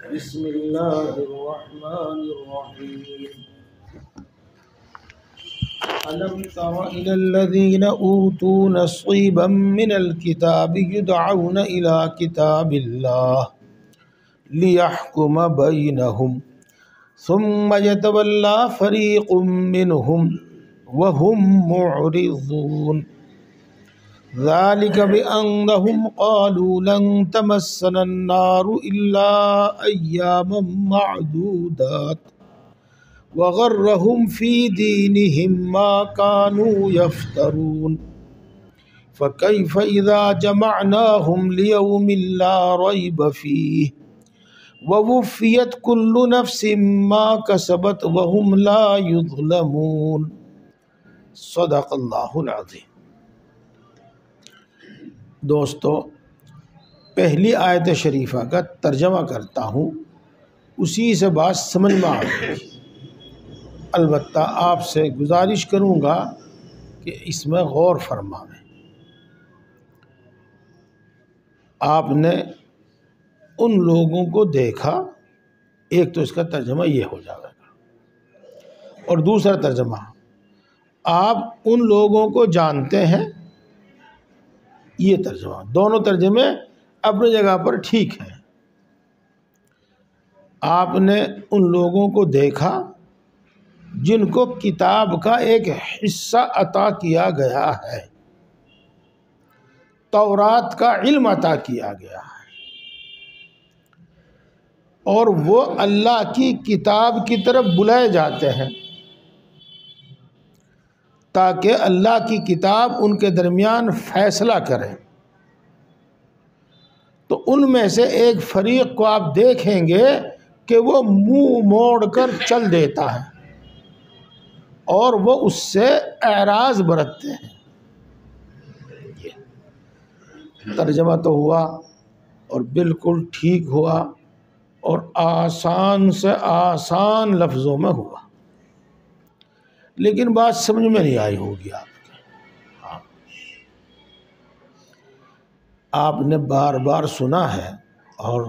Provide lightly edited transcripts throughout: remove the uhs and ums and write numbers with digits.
بسم الله الرحمن الرحيم. ألم تر إلى الذين أوتوا نصيبا من الكتاب يدعون إلى كتاب الله ليحكم بينهم ثم يتولى فريق منهم وهم معرضون ذلك بأنهم قالوا لن تمسنا النار إلا أياما معدودات وغرهم في دينهم ما كانوا يفترون فكيف إذا جمعناهم ليوم لا ريب فيه ووفيت كل نفس ما كسبت وهم لا يظلمون. صدق اللہ العظیم. دوستو، پہلی آیت شریفہ کا ترجمہ کرتا ہوں، اسی سے بات سمجھ میں آ گئی. البتہ آپ سے گزارش کروں گا کہ اس میں غور فرمائیں. آپ نے ان لوگوں کو دیکھا، ایک تو اس کا ترجمہ یہ ہو جائے گا، اور دوسرا ترجمہ آپ ان لوگوں کو جانتے ہیں. یہ ترجمہ، دونوں ترجمے اپنی جگہ پر ٹھیک ہیں. آپ نے ان لوگوں کو دیکھا جن کو کتاب کا ایک حصہ عطا کیا گیا ہے، تورات کا علم عطا کیا گیا ہے، اور وہ اللہ کی کتاب کی طرف بلائے جاتے ہیں تاکہ اللہ کی کتاب ان کے درمیان فیصلہ کرے. تو ان میں سے ایک فریق کو آپ دیکھیں گے کہ وہ منہ موڑ کر چل دیتا ہے اور وہ اس سے اعراض برتتے ہیں. یہ ترجمہ تو ہوا اور بالکل ٹھیک ہوا اور آسان سے آسان لفظوں میں ہوا، لیکن بات سمجھ میں نہیں آئی ہوگی آپ کے. آپ نے بار بار سنا ہے اور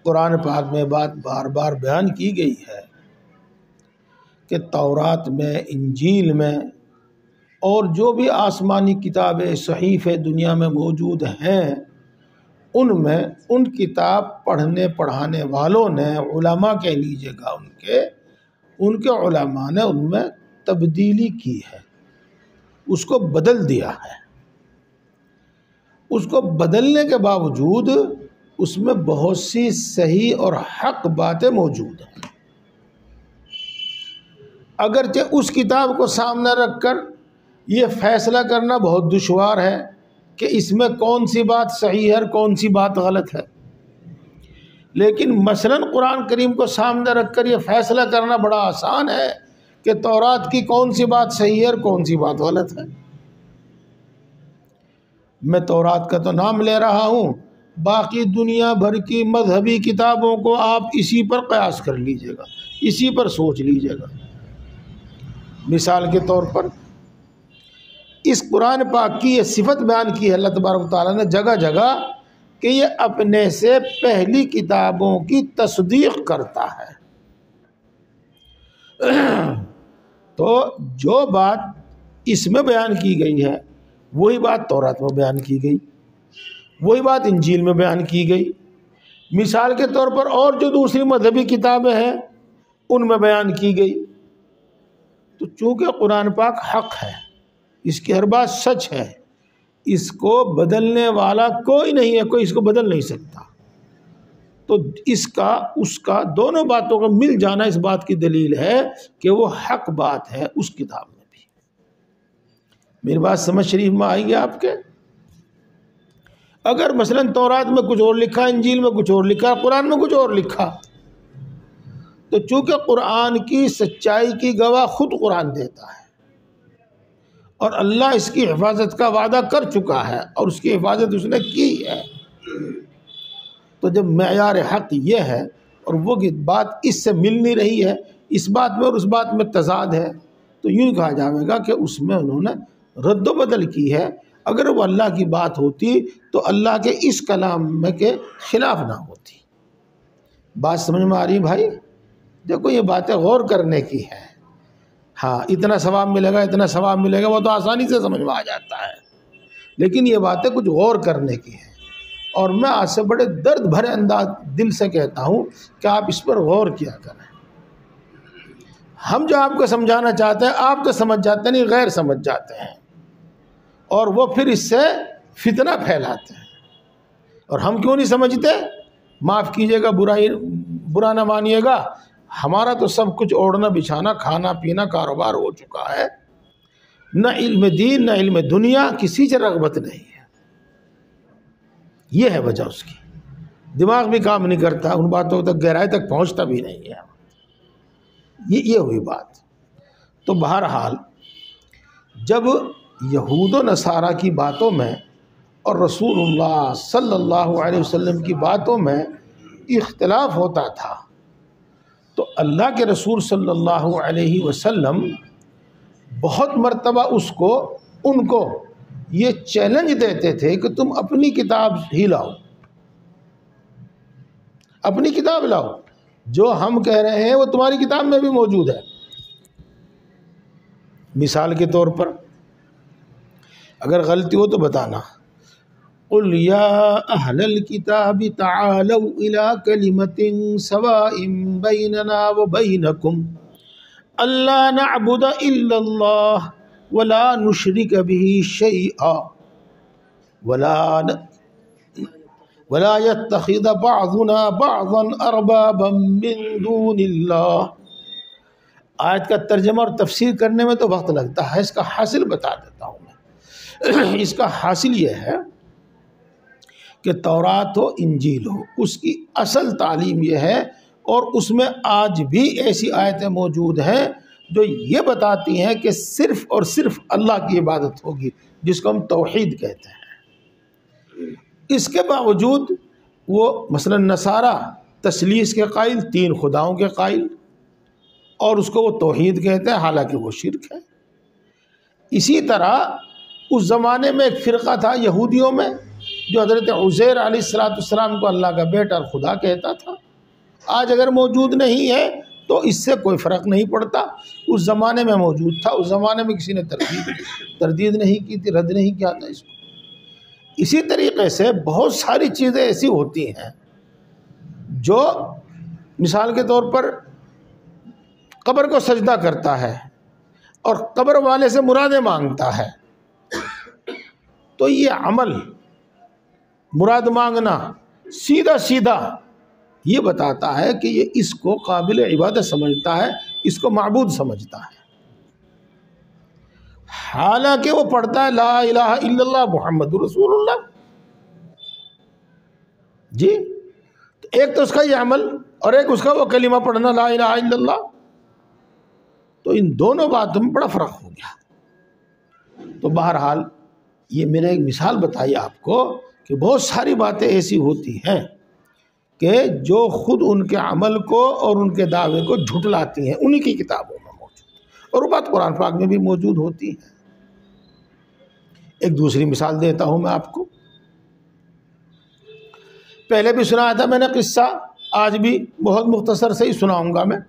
قرآن پاک میں بات بار بار بیان کی گئی ہے کہ تورات میں، انجیل میں اور جو بھی آسمانی کتابیں، صحیفے دنیا میں موجود ہیں، ان میں ان کتاب پڑھنے پڑھانے والوں نے، علماء کہہ لیجیے گا، ان کے علماء نے ان میں تبدیلی کی ہے، اس کو بدل دیا ہے. اس کو بدلنے کے باوجود اس میں بہت سی صحیح اور حق باتیں موجود ہیں. اگرچہ اس کتاب کو سامنے رکھ کر یہ فیصلہ کرنا بہت دشوار ہے کہ اس میں کون سی بات صحیح ہے اور کون سی بات غلط ہے، لیکن مثلاً قرآن کریم کو سامنے رکھ کر یہ فیصلہ کرنا بڑا آسان ہے کہ تورات کی کون سی بات صحیح ہے اور کون سی بات غلط ہے. میں تورات کا تو نام لے رہا ہوں، باقی دنیا بھر کی مذہبی کتابوں کو آپ اسی پر قیاس کر لیجئے گا، اسی پر سوچ لیجئے گا. مثال کے طور پر اس قرآن پاک کی یہ صفت بیان کی ہے اللہ تبارک و تعالیٰ نے جگہ جگہ کہ یہ اپنے سے پہلی کتابوں کی تصدیق کرتا ہے. تو جو بات اس میں بیان کی گئی ہے وہی بات تورات میں بیان کی گئی، وہی بات انجیل میں بیان کی گئی. مثال کے طور پر اور جو دوسری مذہبی کتابیں ہیں ان میں بیان کی گئی. تو چونکہ قرآن پاک حق ہے، اس کی ہر بات سچ ہے، اس کو بدلنے والا کوئی نہیں ہے، کوئی اس کو بدل نہیں سکتا. تو اس کا دونوں باتوں کا مل جانا اس بات کی دلیل ہے کہ وہ حق بات ہے اس کتاب میں بھی. میری بات سمجھ شریف میں آئی گی آپ کے؟ اگر مثلا تورات میں کچھ اور لکھا، انجیل میں کچھ اور لکھا، قرآن میں کچھ اور لکھا، تو چونکہ قرآن کی سچائی کی گواہ خود قرآن دیتا ہے اور اللہ اس کی حفاظت کا وعدہ کر چکا ہے اور اس کی حفاظت اس نے کی ہے، تو جب معیار حق یہ ہے اور وہ بات اس سے مل نہیں رہی ہے، اس بات میں اور اس بات میں تضاد ہے، تو یوں کہا جائے گا کہ اس میں انہوں نے رد و بدل کی ہے. اگر وہ اللہ کی بات ہوتی تو اللہ کے اس کلام میں کے خلاف نہ ہوتی. بات سمجھ میں آ رہی بھائی؟ دیکھو یہ باتیں غور کرنے کی ہیں. ہاں اتنا ثواب ملے گا اتنا ثواب ملے گا وہ تو آسانی سے سمجھ میں آ جاتا ہے، لیکن یہ باتیں کچھ غور کرنے کی ہیں. اور میں آج سے بڑے درد بھرے انداز دل سے کہتا ہوں کہ آپ اس پر غور کیا کریں. ہم جو آپ کو سمجھانا چاہتے ہیں آپ تو سمجھ جاتے نہیں، غیر سمجھ جاتے ہیں، اور وہ پھر اس سے فتنہ پھیلاتے ہیں. اور ہم کیوں نہیں سمجھتے؟ معاف کیجیے گا، برا نہ مانیے گا، ہمارا تو سب کچھ اوڑھنا بچھانا کھانا پینا کاروبار ہو چکا ہے، نہ علم دین نہ علم دنیا، کسی سے رغبت نہیں ہے. یہ ہے وجہ اس کی. دماغ بھی کام نہیں کرتا، ان باتوں تک گہرائی تک پہنچتا بھی نہیں ہے. یہ ہوئی بات. تو بہرحال جب یہود و نصارہ کی باتوں میں اور رسول اللہ صلی اللہ علیہ وسلم کی باتوں میں اختلاف ہوتا تھا تو اللہ کے رسول صلی اللہ علیہ وسلم بہت مرتبہ ان کو یہ چیلنج دیتے تھے کہ تم اپنی کتاب ہی لاؤ، اپنی کتاب لاؤ، جو ہم کہہ رہے ہیں وہ تمہاری کتاب میں بھی موجود ہے. مثال کے طور پر اگر غلطی ہو تو بتانا. قل یا اہل الکتاب تعالوا الی کلمۃ سواء بیننا وبینکم الا نعبد الا اللہ ولا نشرک به شیئا ولا يتخذ بعضنا بعضا اربابا من دون اللہ. آیت کا ترجمہ اور تفسیر کرنے میں تو وقت لگتا ہے، اس کا حاصل بتا دیتا ہوں میں. اس کا حاصل یہ ہے کہ تورات ہو انجیل ہو، اس کی اصل تعلیم یہ ہے، اور اس میں آج بھی ایسی آیتیں موجود ہیں جو یہ بتاتی ہیں کہ صرف اور صرف اللہ کی عبادت ہوگی، جس کو ہم توحید کہتے ہیں. اس کے باوجود وہ مثلا نصارہ تثلیث کے قائل، 3 خداؤں کے قائل، اور اس کو وہ توحید کہتے ہیں، حالانکہ وہ شرک ہے. اسی طرح اس زمانے میں ایک فرقہ تھا یہودیوں میں جو حضرت عزیر علیہ السلام کو اللہ کا بیٹا اور خدا کہتا تھا. آج اگر موجود نہیں ہے تو اس سے کوئی فرق نہیں پڑتا، اس زمانے میں موجود تھا، اس زمانے میں کسی نے تردید نہیں کی تھی، رد نہیں کیا تھا اس کو. اسی طریقے سے بہت ساری چیزیں ایسی ہوتی ہیں جو مثال کے طور پر قبر کو سجدہ کرتا ہے اور قبر والے سے مرادیں مانگتا ہے، تو یہ عمل مراد مانگنا سیدھا یہ بتاتا ہے کہ یہ اس کو قابل عبادت سمجھتا ہے، اس کو معبود سمجھتا ہے، حالانکہ وہ پڑھتا ہے لا الہ الا اللہ محمد رسول اللہ. جی ایک تو اس کا یہ عمل اور ایک اس کا وہ کلمہ پڑھنا لا الہ الا اللہ، تو ان دونوں باتوں میں بڑا فرق ہو گیا. تو بہرحال یہ میں نے ایک مثال بتائی آپ کو کہ بہت ساری باتیں ایسی ہوتی ہیں کہ جو خود ان کے عمل کو اور ان کے دعوے کو جھٹلاتی ہیں، انہی کی کتابوں میں موجود، اور وہ بات قرآن پاک میں بھی موجود ہوتی ہے. ایک دوسری مثال دیتا ہوں میں آپ کو. پہلے بھی سنایا تھا میں نے قصہ، آج بھی بہت مختصر سے ہی سناؤں گا میں.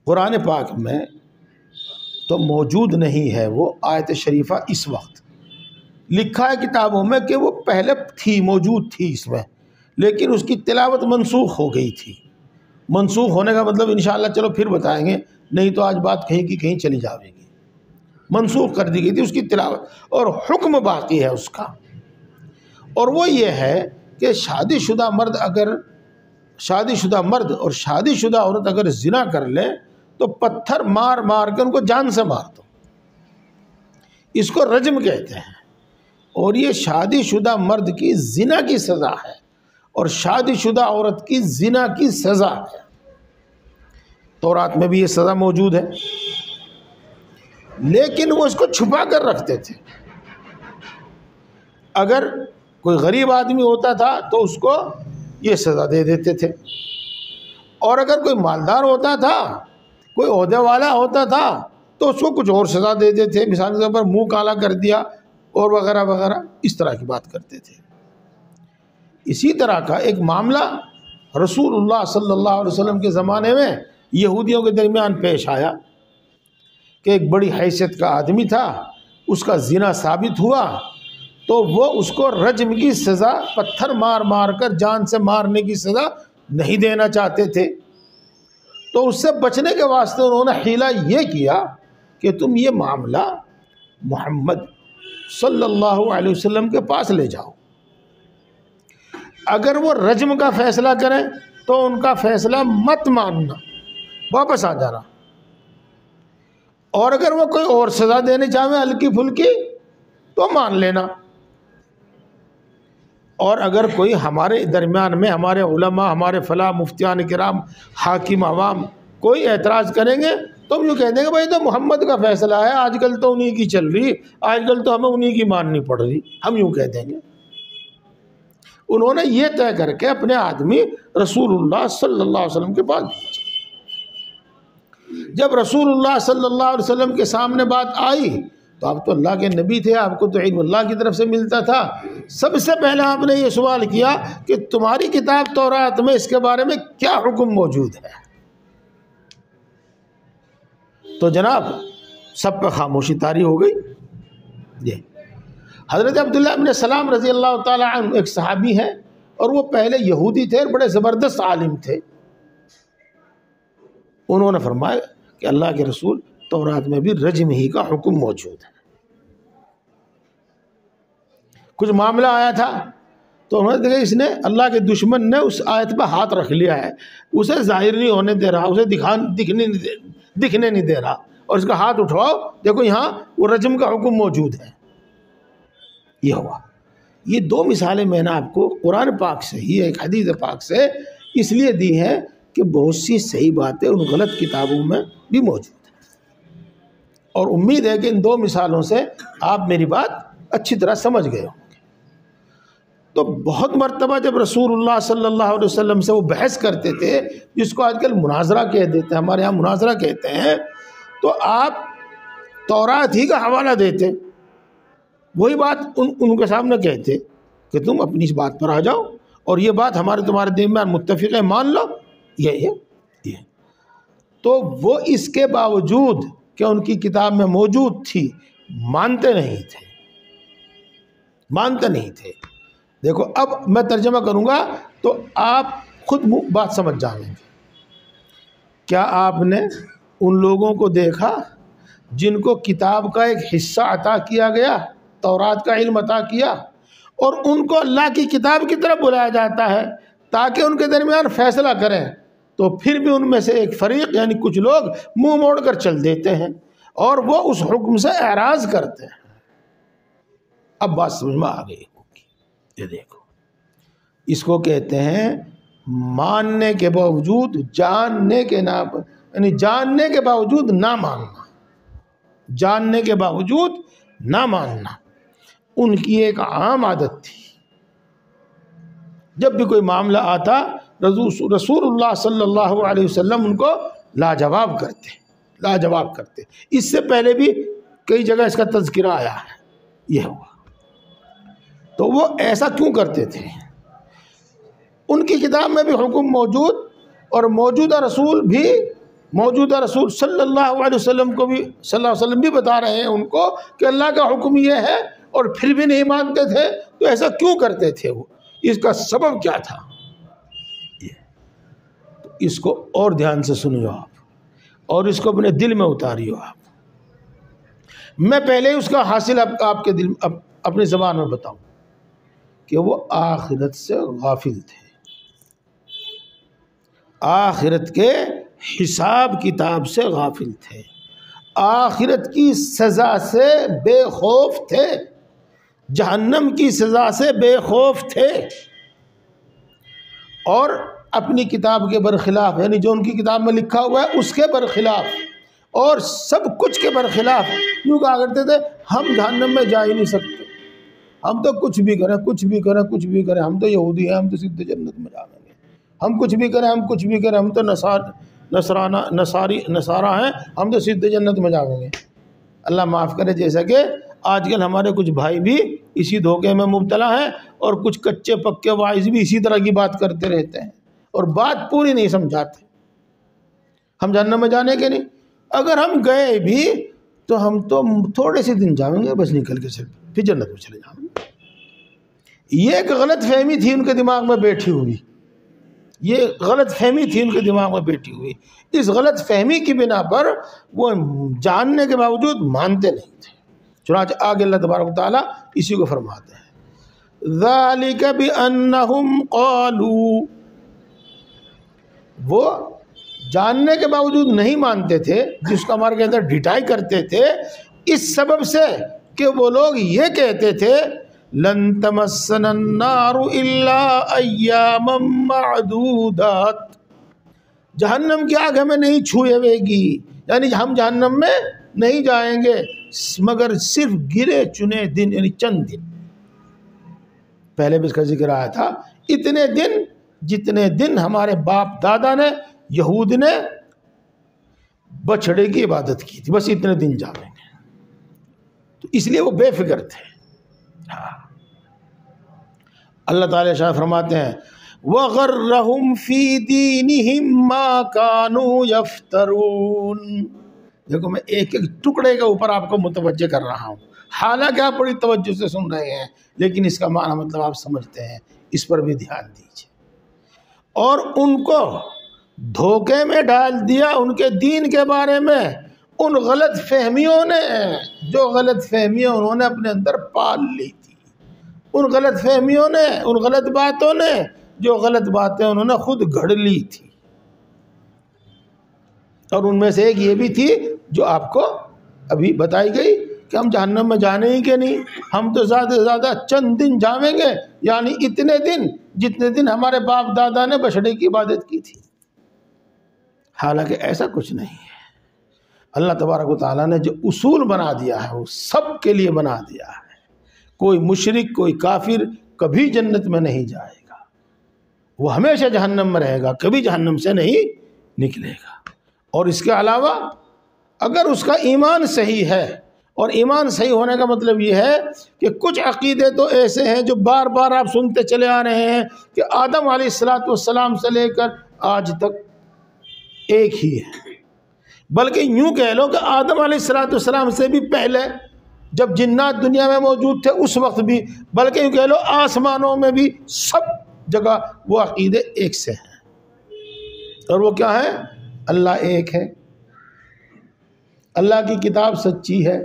قرآن پاک میں تو موجود نہیں ہے وہ آیت شریفہ اس وقت، لکھا ہے کتابوں میں کہ وہ پہلے تھی، موجود تھی اس میں، لیکن اس کی تلاوت منسوخ ہو گئی تھی. منسوخ ہونے کا مطلب انشاءاللہ چلو پھر بتائیں گے، نہیں تو آج بات کہیں کی کہیں چلی جائے گی. منسوخ کر دی گئی تھی اس کی تلاوت، اور حکم باقی ہے اس کا، اور وہ یہ ہے کہ شادی شدہ مرد اور شادی شدہ عورت اگر زنا کر لے تو پتھر مار مار کے ان کو جان سے مار دو. اس کو رجم کہتے ہیں. اور یہ شادی شدہ مرد کی زنا کی سزا ہے اور شادی شدہ عورت کی زنا کی سزا ہے. تورات میں بھی یہ سزا موجود ہے، لیکن وہ اس کو چھپا کر رکھتے تھے. اگر کوئی غریب آدمی ہوتا تھا تو اس کو یہ سزا دے دیتے تھے، اور اگر کوئی مالدار ہوتا تھا، کوئی عہدے والا ہوتا تھا تو اس کو کچھ اور سزا دے دیتے تھے. مثال کے طور پر منہ کالا کر دیا اور وغیرہ وغیرہ، اس طرح کی بات کرتے تھے. اسی طرح کا ایک معاملہ رسول اللہ صلی اللہ علیہ وسلم کے زمانے میں یہودیوں کے درمیان پیش آیا کہ ایک بڑی حیثیت کا آدمی تھا، اس کا زنا ثابت ہوا تو وہ اس کو رجم کی سزا، پتھر مار مار کر جان سے مارنے کی سزا نہیں دینا چاہتے تھے۔ تو اس سے بچنے کے واسطے انہوں نے حیلہ یہ کیا کہ تم یہ معاملہ محمد صلی اللہ علیہ وسلم کے پاس لے جاؤ، اگر وہ رجم کا فیصلہ کریں تو ان کا فیصلہ مت ماننا، واپس آ جانا، اور اگر وہ کوئی اور سزا دینے چاہیں ہلکی پھلکی تو مان لینا، اور اگر کوئی ہمارے درمیان میں ہمارے علماء، ہمارے فلاں مفتیان کرام، حاکم عوام کوئی اعتراض کریں گے تو ہم یوں کہہ دیں گے بھائی تو محمد کا فیصلہ ہے، آج کل تو انہی کی چل رہی، آج کل تو ہمیں انہی کی ماننی پڑ رہی، ہم یوں کہہ دیں گے۔ انہوں نے یہ طے کر کے اپنے آدمی رسول اللہ صلی اللہ علیہ وسلم کے پاس بھیجا۔ جب رسول اللہ صلی اللہ علیہ وسلم کے سامنے بات آئی تو آپ تو اللہ کے نبی تھے، آپ کو تو علم اللہ کی طرف سے ملتا تھا، سب سے پہلے آپ نے یہ سوال کیا کہ تمہاری کتاب تورات میں اس کے بارے میں کیا حکم موجود ہے؟ تو جناب سب پہ خاموشی طاری ہو گئی۔ یہ حضرت عبداللہ ابن سلام رضی اللہ تعالی عنہ ایک صحابی ہیں، اور وہ پہلے یہودی تھے اور بڑے زبردست عالم تھے۔ انہوں نے فرمایا کہ اللہ کے رسول تورات میں بھی رجم ہی کا حکم موجود ہے۔ کچھ معاملہ آیا تھا تو انہوں نے دیکھا اس نے اللہ کے دشمن نے اس آیت پہ ہاتھ رکھ لیا ہے، اسے ظاہر نہیں ہونے دے رہا، اسے دکھنے نہیں دے رہا، اور اس کا ہاتھ اٹھواؤ، دیکھو یہاں وہ رجم کا حکم موجود ہے۔ یہ ہوا۔ یہ دو مثالیں میں نے آپ کو قرآن پاک سے ہی، ایک حدیث پاک سے اس لیے دی ہیں کہ بہت سی صحیح باتیں ان غلط کتابوں میں بھی موجود ہیں، اور امید ہے کہ ان دو مثالوں سے آپ میری بات اچھی طرح سمجھ گئے ہوں گے۔ تو بہت مرتبہ جب رسول اللہ صلی اللہ علیہ وسلم سے وہ بحث کرتے تھے، جس کو آج کل مناظرہ کہہ دیتے ہیں، ہمارے ہاں مناظرہ کہتے ہیں، تو آپ تورات ہی کا حوالہ دیتے، وہی بات ان کے سامنے کہتے کہ تم اپنی اس بات پر آ جاؤ اور یہ بات تمہارے درمیان متفق ہے، مان لو، یہ تو وہ اس کے باوجود کہ ان کی کتاب میں موجود تھی مانتے نہیں تھے۔ دیکھو اب میں ترجمہ کروں گا تو آپ خود بات سمجھ جائیں گے۔ کیا آپ نے ان لوگوں کو دیکھا جن کو کتاب کا ایک حصہ عطا کیا گیا، تورات کا علم عطا کیا، اور ان کو اللہ کی کتاب کی طرف بلایا جاتا ہے تاکہ ان کے درمیان فیصلہ کریں، تو پھر بھی ان میں سے ایک فریق یعنی کچھ لوگ منہ موڑ کر چل دیتے ہیں اور وہ اس حکم سے اعراض کرتے ہیں۔ اب بات سمجھ میں آ گئی ہوگی۔ یہ دیکھو، اس کو کہتے ہیں ماننے کے باوجود جاننے کے یعنی جاننے کے باوجود نہ ماننا، جاننے کے باوجود نہ ماننا ان کی ایک عام عادت تھی۔ جب بھی کوئی معاملہ آتا رسول اللہ صلی اللہ علیہ وسلم ان کو لاجواب کرتے۔ اس سے پہلے بھی کئی جگہ اس کا تذکرہ آیا ہے۔ یہ ہوا تو وہ ایسا کیوں کرتے تھے؟ ان کی کتاب میں بھی حکم موجود، اور موجودہ رسول صلی اللہ علیہ وسلم کو بھی بھی بتا رہے ہیں ان کو کہ اللہ کا حکم یہ ہے، اور پھر بھی نہیں مانتے تھے۔ تو ایسا کیوں کرتے تھے وہ؟ اس کا سبب کیا تھا؟ تو اس کو اور دھیان سے سنیو آپ، اور اس کو اپنے دل میں اتاریو آپ۔ میں پہلے اس کا حاصل آپ کے دل اپنی زبان میں بتاؤں کہ وہ آخرت سے غافل تھے، آخرت کے حساب کتاب سے غافل تھے، آخرت کی سزا سے بے خوف تھے، جہنم کی سزا سے بے خوف تھے، اور اپنی کتاب کے برخلاف یعنی جو ان کی کتاب میں لکھا ہوا ہے اس کے برخلاف اور سب کچھ کے برخلاف یوں کہا کرتے تھے ہم جہنم میں جا ہی نہیں سکتے، ہم تو کچھ بھی کریں، ہم تو یہودی ہیں، ہم تو سیدھے جنت میں جائیں گے، ہم کچھ بھی کریں، ہم تو نصارہ ہیں، ہم تو سیدھے جنت میں جائیں گے۔ اللہ معاف کرے، جیسا کہ آج کل ہمارے کچھ بھائی بھی اسی دھوکے میں مبتلا ہیں، اور کچھ کچے پکے واعظ بھی اسی طرح کی بات کرتے رہتے ہیں، اور بات پوری نہیں سمجھاتے. ہم جہنم میں جانے کے نہیں، اگر ہم گئے بھی تو ہم تو تھوڑے سے دن جائیں گے بس، نکل کے پھر جنت میں چلے جائیں گے. یہ ایک غلط فہمی تھی ان کے دماغ میں بیٹھی ہوئی، یہ غلط فہمی تھی ان کے دماغ میں بیٹھی ہوئی. اس غلط فہمی کی بنا پر وہ جاننے کے باوجود مانتے نہیں تھے. چنانچہ آگے اللہ تبارک و تعالیٰ اسی کو فرماتے ہیں، ذَلِكَ بِأَنَّهُمْ قَالُوا، وہ جاننے کے باوجود نہیں مانتے تھے، جس کا ہمارے اندر ڈٹائی کرتے تھے، اس سبب سے کہ وہ لوگ یہ کہتے تھے لن تمسنا النار الا ایاما معدودات، جہنم کی آگ ہمیں نہیں چھوئے گی، یعنی ہم جہنم میں نہیں جائیں گے مگر صرف گرے چنے دن، یعنی چند دن. پہلے بھی اس کا ذکر آیا تھا، اتنے دن جتنے دن ہمارے باپ دادا نے، یہود نے بچھڑے کی عبادت کی تھی، بس اتنے دن جائیں گے. تو اس لیے وہ بے فکر تھے. اللہ تعالیٰ شاہ فرماتے ہیں وَغَرَّهُمْ فِي دِينِهِمْ مَا كَانُوا يَفْتَرُونَ. دیکھو میں ایک ایک ٹکڑے کے اوپر آپ کو متوجہ کر رہا ہوں، حالانکہ آپ بڑی توجہ سے سن رہے ہیں، لیکن اس کا معنی مطلب آپ سمجھتے ہیں، اس پر بھی دھیان دیجیے. اور ان کو دھوکے میں ڈال دیا ان کے دین کے بارے میں ان غلط فہمیوں نے، جو غلط فہمیاں انہوں نے اپنے اندر پال لی تھی، ان غلط فہمیوں نے، ان غلط باتوں نے، جو غلط باتیں انہوں نے خود گھڑ لی تھی. اور ان میں سے ایک یہ بھی تھی جو آپ کو ابھی بتائی گئی کہ ہم جہنم میں جانے ہی کے نہیں، ہم تو زیادہ سے زیادہ چند دن جائیں گے، یعنی اتنے دن جتنے دن ہمارے باپ دادا نے بچھڑے کی عبادت کی تھی. حالانکہ ایسا کچھ نہیں ہے. اللہ تبارک و تعالیٰ نے جو اصول بنا دیا ہے وہ سب کے لیے بنا دیا ہے. کوئی مشرک، کوئی کافر کبھی جنت میں نہیں جائے گا، وہ ہمیشہ جہنم میں رہے گا، کبھی جہنم سے نہیں نکلے گا. اور اس کے علاوہ اگر اس کا ایمان صحیح ہے، اور ایمان صحیح ہونے کا مطلب یہ ہے کہ کچھ عقیدے تو ایسے ہیں جو بار بار آپ سنتے چلے آ رہے ہیں کہ آدم علیہ السلام سے لے کر آج تک ایک ہی ہے، بلکہ یوں کہہ لو کہ آدم علیہ السلام سے بھی پہلے جب جنات دنیا میں موجود تھے اس وقت بھی، بلکہ یوں کہہ لو آسمانوں میں بھی، سب جگہ وہ عقیدے ایک سے ہیں. اور وہ کیا ہے؟ اللہ ایک ہے، اللہ کی کتاب سچی ہے،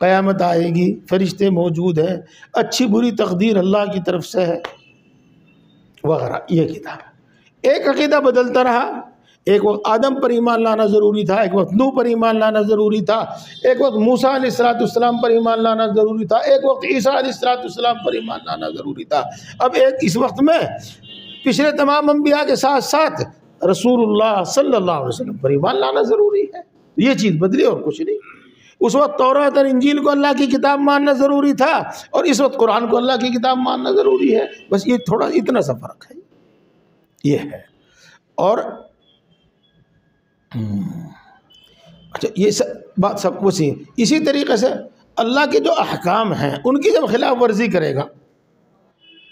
قیامت آئے گی، فرشتے موجود ہیں، اچھی بری تقدیر اللہ کی طرف سے ہے وغیرہ. یہ کتاب ایک عقیدہ بدلتا رہا. ایک وقت آدم پر ایمان لانا ضروری تھا، ایک وقت نوح پر ایمان لانا ضروری تھا، ایک وقت موسیٰ علیہ السلام پر ایمان لانا ضروری تھا، ایک وقت عیسیٰ علیہ السلام پر ایمان لانا ضروری تھا. اب اس وقت میں پچھلے تمام انبیاء کے ساتھ ساتھ رسول اللہ صلی اللہ علیہ وسلم پر ایمان لانا ضروری ہے. یہ چیز بدلی اور کچھ نہیں. اس وقت تورات اور انجیل کو اللہ کی کتاب ماننا ضروری تھا، اور اس وقت قرآن کو اللہ کی کتاب ماننا ضروری ہے. بس یہ تھوڑا اتنا سا فرق ہے، یہ ہے. اور اچھا یہ بات سب کچھ ہی اسی طریقے سے اللہ کے جو احکام ہیں ان کی جب خلاف ورزی کرے گا،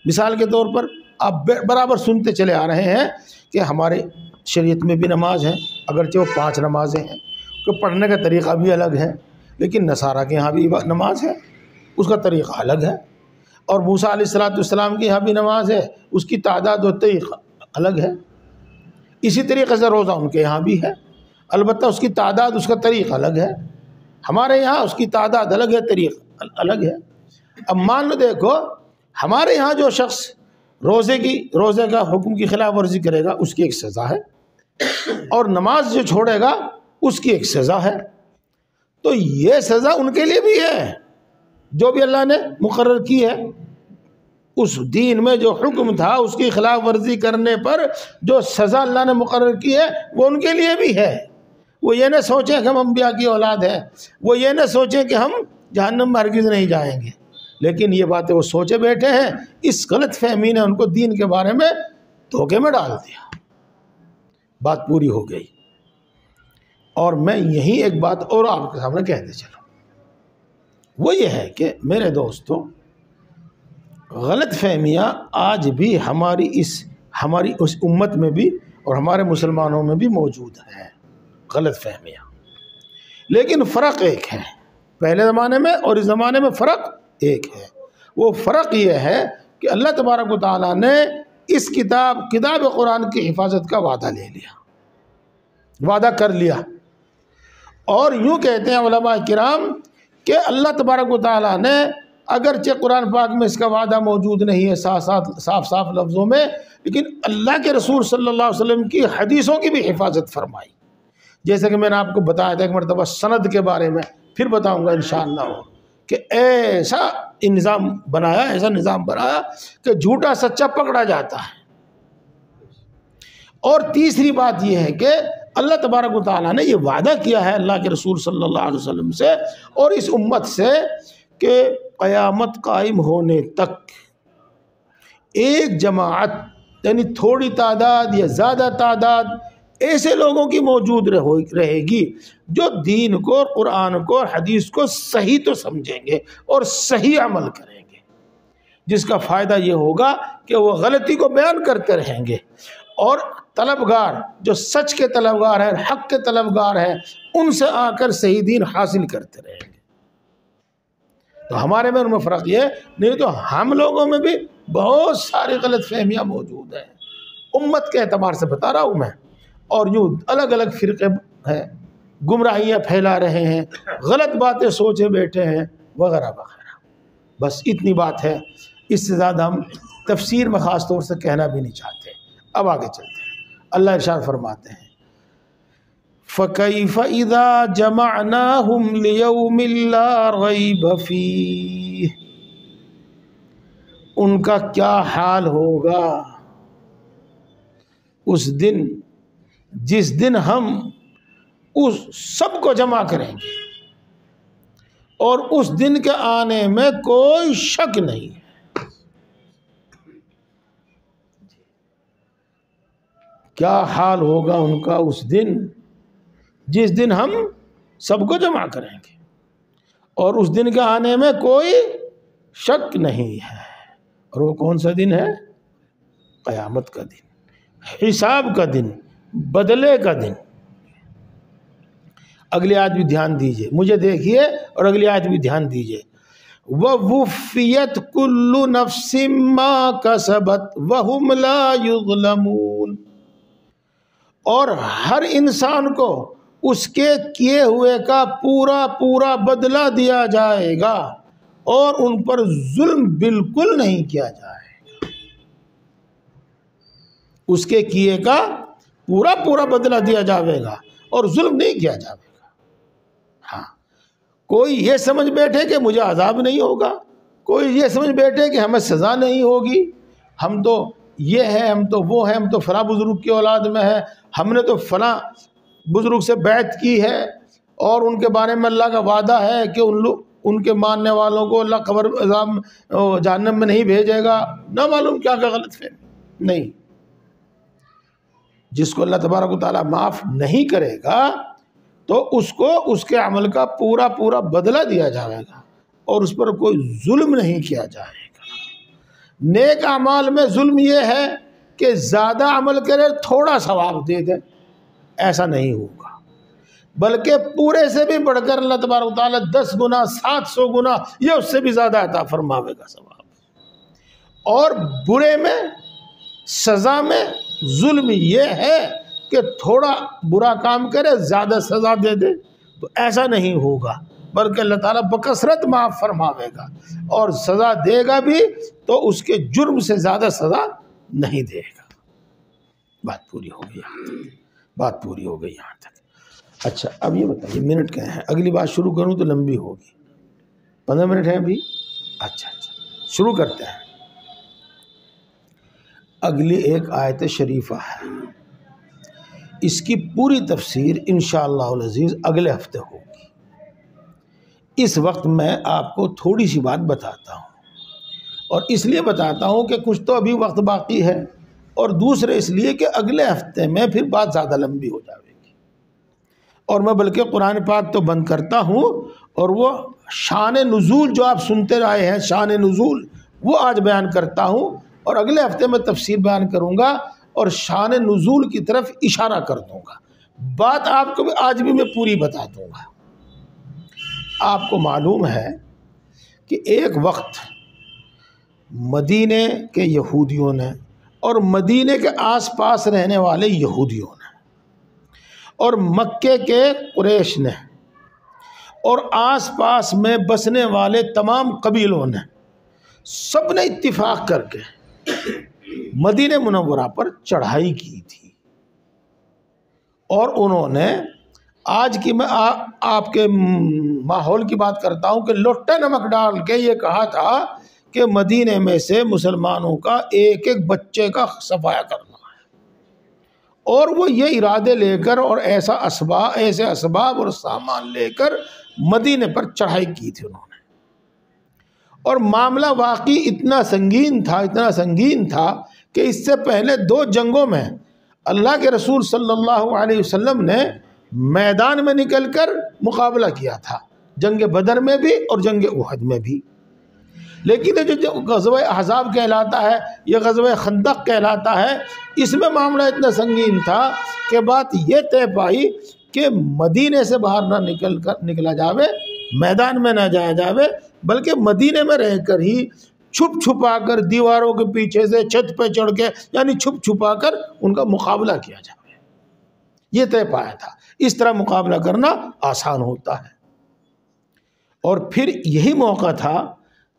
مثال کے طور پر آپ برابر سنتے چلے آ رہے ہیں کہ ہمارے شریعت میں بھی نماز ہے، اگرچہ وہ 5 نمازیں ہیں، کہ پڑھنے کا طریقہ بھی الگ ہے، لیکن نصارہ کے یہاں بھی نماز ہے، اس کا طریقہ الگ ہے. اور موسیٰ علیہ السلام کے یہاں بھی نماز ہے، اس کی تعداد و طریقہ الگ ہے. اسی طریقے سے روزہ ان کے یہاں بھی ہے، البتہ اس کی تعداد، اس کا طریقہ الگ ہے. ہمارے یہاں اس کی تعداد الگ ہے، طریقہ الگ ہے. اب مان لو دیکھو، ہمارے یہاں جو شخص روزے کا حکم کی خلاف ورزی کرے گا اس کی ایک سزا ہے، اور نماز جو چھوڑے گا اس کی ایک سزا ہے. تو یہ سزا ان کے لیے بھی ہے، جو بھی اللہ نے مقرر کی ہے. اس دین میں جو حکم تھا اس کی خلاف ورزی کرنے پر جو سزا اللہ نے مقرر کی ہے وہ ان کے لیے بھی ہے. وہ یہ نہ سوچیں کہ ہم انبیاء کی اولاد ہیں، وہ یہ نہ سوچیں کہ ہم جہنم میں ہرگز نہیں جائیں گے، لیکن یہ باتیں وہ سوچے بیٹھے ہیں. اس غلط فہمی نے ان کو دین کے بارے میں دھوکے میں ڈال دیا. بات پوری ہو گئی. اور میں یہی ایک بات اور آپ کے سامنے کہتے چلوں، وہ یہ ہے کہ میرے دوستو، غلط فہمیاں آج بھی ہماری اس ہماری اس امت میں بھی اور ہمارے مسلمانوں میں بھی موجود ہیں غلط فہمیاں، لیکن فرق ایک ہے، پہلے زمانے میں اور اس زمانے میں فرق ایک ہے۔ وہ فرق یہ ہے کہ اللہ تبارک و تعالیٰ نے اس کتاب قرآن کی حفاظت کا وعدہ لے لیا، وعدہ کر لیا، اور یوں کہتے ہیں علماء کرام کہ اللہ تبارک و تعالیٰ نے اگرچہ قرآن پاک میں اس کا وعدہ موجود نہیں ہے صاف لفظوں میں، لیکن اللہ کے رسول صلی اللہ علیہ وسلم کی حدیثوں کی بھی حفاظت فرمائی، جیسے کہ میں نے آپ کو بتایا تھا ایک مرتبہ سند کے بارے میں، پھر بتاؤں گا انشاءاللہ، کہ ایسا نظام بنایا کہ جھوٹا سچا پکڑا جاتا ہے۔ اور تیسری بات یہ ہے کہ اللہ تبارک و تعالیٰ نے یہ وعدہ کیا ہے اللہ کے رسول صلی اللہ علیہ وسلم سے اور اس امت سے کہ قیامت قائم ہونے تک ایک جماعت، یعنی تھوڑی تعداد یا زیادہ تعداد ایسے لوگوں کی موجود رہے گی جو دین کو اور قرآن کو اور حدیث کو صحیح تو سمجھیں گے اور صحیح عمل کریں گے، جس کا فائدہ یہ ہوگا کہ وہ غلطی کو بیان کرتے رہیں گے، اور طلبگار جو سچ کے طلبگار ہیں، حق کے طلبگار ہیں، ان سے آ کر صحیح دین حاصل کرتے رہیں گے۔ تو ہمارے میں ان میں فرق یہ ہے، نہیں تو ہم لوگوں میں بھی بہت ساری غلط فہمیاں موجود ہیں، امت کے اعتبار سے بتا رہا ہوں میں، اور یوں الگ الگ فرقے ہیں، گمراہیاں پھیلا رہے ہیں، غلط باتیں سوچے بیٹھے ہیں وغیرہ وغیرہ۔ بس اتنی بات ہے، اس سے زیادہ ہم تفسیر میں خاص طور سے کہنا بھی نہیں چاہتے۔ اب آگے چلتے ہیں، اللہ ارشاد فرماتے ہیں فَكَيْفَ إِذَا جَمَعْنَاهُمْ لِيَوْمٍ لَا رَيْبَ فِيهِ، ان کا کیا حال ہوگا اس دن جس دن ہم اس سب کو جمع کریں گے اور اس دن کے آنے میں کوئی شک نہیں ہے۔ کیا حال ہوگا ان کا اس دن جس دن ہم سب کو جمع کریں گے اور اس دن کے آنے میں کوئی شک نہیں ہے، اور وہ کون سا دن ہے؟ قیامت کا دن، حساب کا دن، بدلے کا دن۔ اگلی آیت بھی دھیان دیجئے، مجھے دیکھیے اور اگلی آیت بھی دھیان دیجئے، وَوُفِّيَتْ كُلُّ نَفْسٍ مَّا كَسَبَتْ وَهُمْ لَا يُظْلَمُونَ، اور ہر انسان کو اس کے کیے ہوئے کا پورا پورا بدلہ دیا جائے گا اور ان پر ظلم بالکل نہیں کیا جائے گا۔ اس کے کیے کا پورا پورا بدلہ دیا جائے گا اور ظلم نہیں کیا جائے گا۔ ہاں، کوئی یہ سمجھ بیٹھے کہ مجھے عذاب نہیں ہوگا، کوئی یہ سمجھ بیٹھے کہ ہمیں سزا نہیں ہوگی، ہم تو یہ ہے، ہم تو وہ ہیں، ہم تو فلاں بزرگ کی اولاد میں ہیں، ہم نے تو فلاں بزرگ سے بیعت کی ہے اور ان کے بارے میں اللہ کا وعدہ ہے کہ ان کے ماننے والوں کو اللہ قبر عذاب جہنم میں نہیں بھیجے گا، نہ معلوم کیا غلط فہمی۔ نہیں، جس کو اللہ تبارک و تعالیٰ معاف نہیں کرے گا تو اس کو اس کے عمل کا پورا پورا بدلہ دیا جائے گا اور اس پر کوئی ظلم نہیں کیا جائے گا۔ نیک اعمال میں ظلم یہ ہے کہ زیادہ عمل کرے تھوڑا ثواب دے دے، ایسا نہیں ہوگا، بلکہ پورے سے بھی بڑھ کر اللہ تبارک و تعالیٰ 10 گنا 700 گنا یا اس سے بھی زیادہ عطا فرماوے گا ثواب۔ اور برے میں سزا میں ظلم یہ ہے کہ تھوڑا برا کام کرے زیادہ سزا دے دے، تو ایسا نہیں ہوگا، بلکہ اللہ تعالیٰ بکثرت معاف فرماوے گا اور سزا دے گا بھی تو اس کے جرم سے زیادہ سزا نہیں دے گا۔ بات پوری ہو گئی یہاں تک، بات پوری ہو گئی یہاں تک۔ اچھا، اب یہ بتائیے منٹ کیا ہیں؟ اگلی بات شروع کروں تو لمبی ہوگی، 15 منٹ ہیں ابھی؟ اچھا شروع کرتے ہیں۔ اگلی ایک آیت شریفہ ہے، اس کی پوری تفسیر انشاءاللہ العزیز اگلے ہفتے ہوگی۔ اس وقت میں آپ کو تھوڑی سی بات بتاتا ہوں، اور اس لیے بتاتا ہوں کہ کچھ تو ابھی وقت باقی ہے، اور دوسرے اس لیے کہ اگلے ہفتے میں پھر بات زیادہ لمبی ہو جائے گی، اور میں بلکہ قرآن پاک تو بند کرتا ہوں، اور وہ شان نزول جو آپ سنتے رہے ہیں، شان نزول وہ آج بیان کرتا ہوں اور اگلے ہفتے میں تفصیل بیان کروں گا اور شان نزول کی طرف اشارہ کر دوں گا۔ بات آپ کو بھی آج بھی میں پوری بتا دوں گا۔ آپ کو معلوم ہے کہ ایک وقت مدینے کے یہودیوں نے اور مدینے کے آس پاس رہنے والے یہودیوں نے اور مکے کے قریش نے اور آس پاس میں بسنے والے تمام قبیلوں نے سب نے اتفاق کر کے مدینہ منورہ پر چڑھائی کی تھی، اور انہوں نے آج کی میں آپ کے ماحول کی بات کرتا ہوں کہ لوٹا نمک ڈال کے یہ کہا تھا کہ مدینے میں سے مسلمانوں کا ایک ایک بچے کا صفایا کرنا ہے، اور وہ یہ ارادے لے کر اور ایسے اسباب اور سامان لے کر مدینے پر چڑھائی کی تھی انہوں نے۔ اور معاملہ واقعی اتنا سنگین تھا کہ اس سے پہلے 2 جنگوں میں اللہ کے رسول صلی اللہ علیہ وسلم نے میدان میں نکل کر مقابلہ کیا تھا، جنگ بدر میں بھی اور جنگ احد میں بھی۔ لیکن یہ جو غزوہ احزاب کہلاتا ہے یا غزوہ خندق کہلاتا ہے، اس میں معاملہ اتنا سنگین تھا کہ بات یہ طے پائی کہ مدینے سے باہر نہ نکلا جاوے، میدان میں نہ جایا جاوے، بلکہ مدینے میں رہ کر ہی چھپ چھپا کر دیواروں کے پیچھے سے چھت پہ چڑھ کے یعنی چھپ چھپا کر ان کا مقابلہ کیا جائے، یہ طے پایا تھا۔ اس طرح مقابلہ کرنا آسان ہوتا ہے۔ اور پھر یہی موقع تھا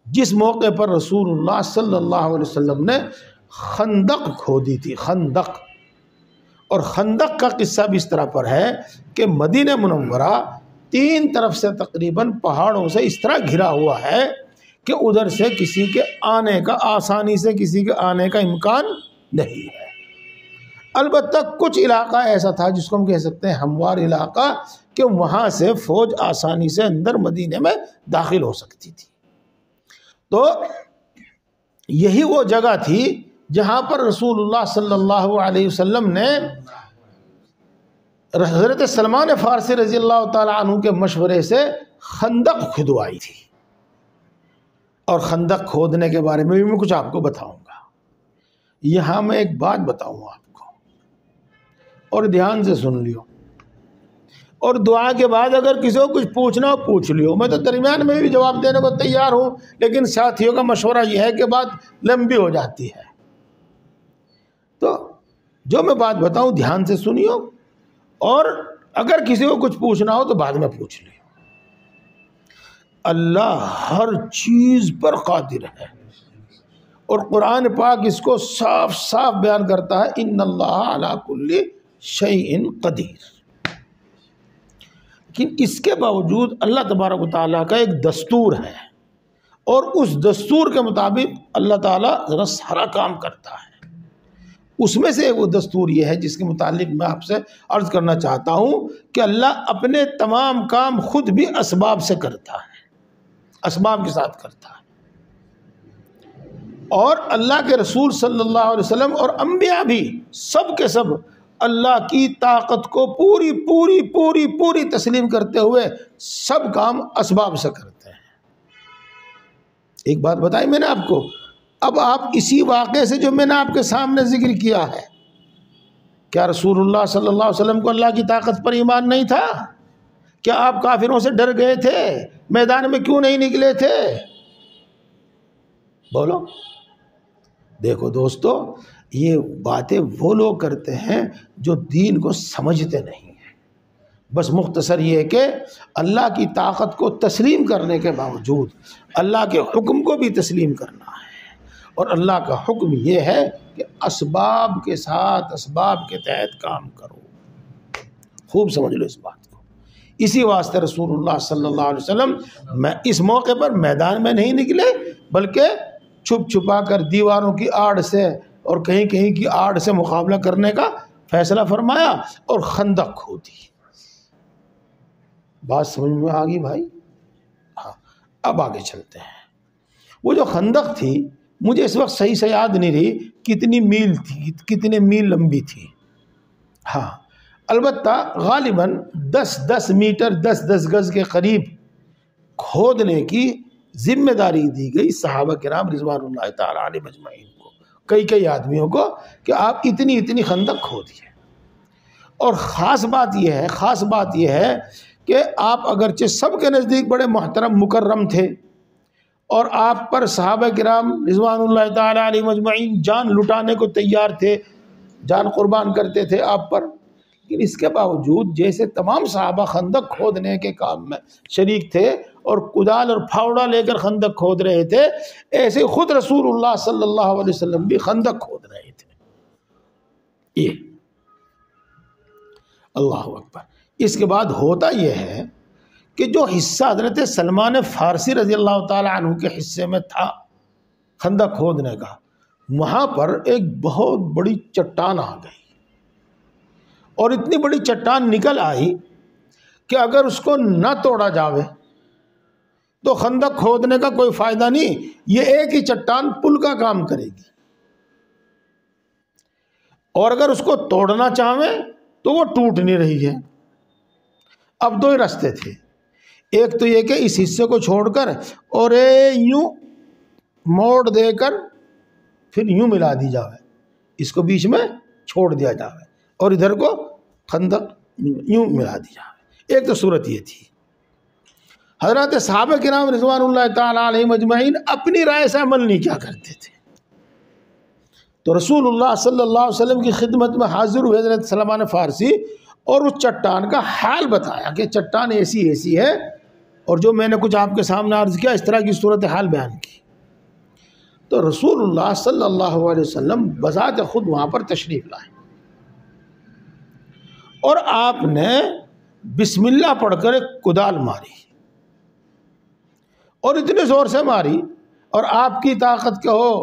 جس موقع پر رسول اللہ صلی اللہ علیہ وسلم نے خندق کھودی تھی، خندق۔ اور خندق کا قصہ بھی اس طرح پر ہے کہ مدینہ منورہ 3 طرف سے تقریباً پہاڑوں سے اس طرح گھرا ہوا ہے کہ ادھر سے کسی کے آنے کا آسانی سے کسی کے آنے کا امکان نہیں ہے۔ البتہ کچھ علاقہ ایسا تھا جس کو ہم کہہ سکتے ہیں ہموار علاقہ، کہ وہاں سے فوج آسانی سے اندر مدینے میں داخل ہو سکتی تھی۔ تو یہی وہ جگہ تھی جہاں پر رسول اللہ صلی اللہ علیہ وسلم نے حضرت سلمان فارسی رضی اللہ تعالیٰ عنہ کے مشورے سے خندق کھدوائی تھی۔ اور خندق کھودنے کے بارے میں بھی میں کچھ آپ کو بتاؤں گا۔ یہاں میں ایک بات بتاؤں آپ کو اور دھیان سے سن لیو، اور دعا کے بعد اگر کسی کو کچھ پوچھنا ہو پوچھ لیو، میں تو درمیان میں بھی جواب دینے کو تیار ہوں، لیکن ساتھیوں کا مشورہ یہ ہے کہ بات لمبی ہو جاتی ہے۔ تو جو میں بات بتاؤں دھیان سے سنیو، اور اگر کسی کو کچھ پوچھنا ہو تو بعد میں پوچھ لیو۔ اللہ ہر چیز پر قادر ہے، اور قرآن پاک اس کو صاف صاف بیان کرتا ہے، ان اللہ علی کل شیء قدیر۔ لیکن اس کے باوجود اللہ تبارک و تعالیٰ کا ایک دستور ہے، اور اس دستور کے مطابق اللہ تعالیٰ ذرا سارا کام کرتا ہے۔ اس میں سے وہ دستور یہ ہے جس کے متعلق میں آپ سے عرض کرنا چاہتا ہوں کہ اللہ اپنے تمام کام خود بھی اسباب سے کرتا ہے، اسباب کے ساتھ کرتا ہے۔ اور اللہ کے رسول صلی اللہ علیہ وسلم اور انبیاء بھی سب کے سب اللہ کی طاقت کو پوری پوری پوری پوری تسلیم کرتے ہوئے سب کام اسباب سے کرتے ہیں۔ ایک بات بتائی میں نے آپ کو، اب آپ اسی واقعے سے جو میں نے آپ کے سامنے ذکر کیا ہے، کیا رسول اللہ صلی اللہ علیہ وسلم کو اللہ کی طاقت پر ایمان نہیں تھا؟ کیا آپ کافروں سے ڈر گئے تھے؟ میدان میں کیوں نہیں نکلے تھے؟ بولو۔ دیکھو دوستو، یہ باتیں وہ لوگ کرتے ہیں جو دین کو سمجھتے نہیں ہیں۔ بس مختصر یہ ہے کہ اللہ کی طاقت کو تسلیم کرنے کے باوجود اللہ کے حکم کو بھی تسلیم کرنا ہے، اور اللہ کا حکم یہ ہے کہ اسباب کے ساتھ اسباب کے تحت کام کرو۔ خوب سمجھ لو اس بات کو۔ اسی واسطے رسول اللہ صلی اللہ علیہ وسلم اس موقع پر میدان میں نہیں نکلے، بلکہ چھپ چھپا کر دیواروں کی آڑ سے اور کہیں کہیں کی آڑ سے مقابلہ کرنے کا فیصلہ فرمایا اور خندق کھودی۔ بات سمجھ میں آ گئی بھائی؟ ہاں، اب آگے چلتے ہیں۔ وہ جو خندق تھی، مجھے اس وقت صحیح سے یاد نہیں رہی کتنی میل تھی، کتنے میل لمبی تھی۔ ہاں، البتہ غالباً 10 میٹر 10 گز کے قریب کھودنے کی ذمہ داری دی گئی صحابہ کرام رضوان اللہ تعالیٰ علیہ مجمعین کو۔ کئی آدمیوں کو کہ آپ اتنی خندق کھودیے۔ اور خاص بات یہ ہے کہ آپ اگرچہ سب کے نزدیک بڑے محترم مکرم تھے اور آپ پر صحابہ کرام رضوان اللہ تعالی علیہ مجمعین جان لٹانے کو تیار تھے، جان قربان کرتے تھے آپ پر، لیکن اس کے باوجود جیسے تمام صحابہ خندق کھودنے کے کام میں شریک تھے اور کدال اور پھاوڑا لے کر خندق کھود رہے تھے، ایسے خود رسول اللہ صلی اللہ علیہ وسلم بھی خندق کھود رہے تھے۔ یہ اللہ اکبر۔ اس کے بعد ہوتا یہ ہے کہ جو حصہ حضرت سلمان فارسی رضی اللہ تعالی عنہ کے حصے میں تھا خندق کھودنے کا، وہاں پر ایک بہت بڑی چٹان آ گئی، اور اتنی بڑی چٹان نکل آئی کہ اگر اس کو نہ توڑا جاوے تو خندق کھودنے کا کوئی فائدہ نہیں، یہ ایک ہی چٹان پل کا کام کرے گی، اور اگر اس کو توڑنا چاہیں تو وہ ٹوٹ نہیں رہی ہے۔ اب دو ہی راستے تھے، ایک تو یہ کہ اس حصے کو چھوڑ کر اور یوں موڑ دے کر پھر یوں ملا دی جاوے، اس کو بیچ میں چھوڑ دیا جاوے اور ادھر کو خندق یوں ملا دی جاوے۔ ایک تو صورت یہ تھی۔ حضرات صحابہ کرام رضوان اللہ تعالی علیہ مجمعین اپنی رائے سے عمل نہیں کیا کرتے تھے، تو رسول اللہ صلی اللہ علیہ وسلم کی خدمت میں حاضر ہوئے حضرت سلمان فارسی اور اس چٹان کا حال بتایا کہ چٹان ایسی ہے، اور جو میں نے کچھ آپ کے سامنے عرض کیا اس طرح کی صورتحال بیان کی۔ تو رسول اللہ صلی اللہ علیہ وسلم بذات خود وہاں پر تشریف لائے، اور آپ نے بسم اللہ پڑھ کر ایک کدال ماری، اور اتنے زور سے ماری، اور آپ کی طاقت کہو،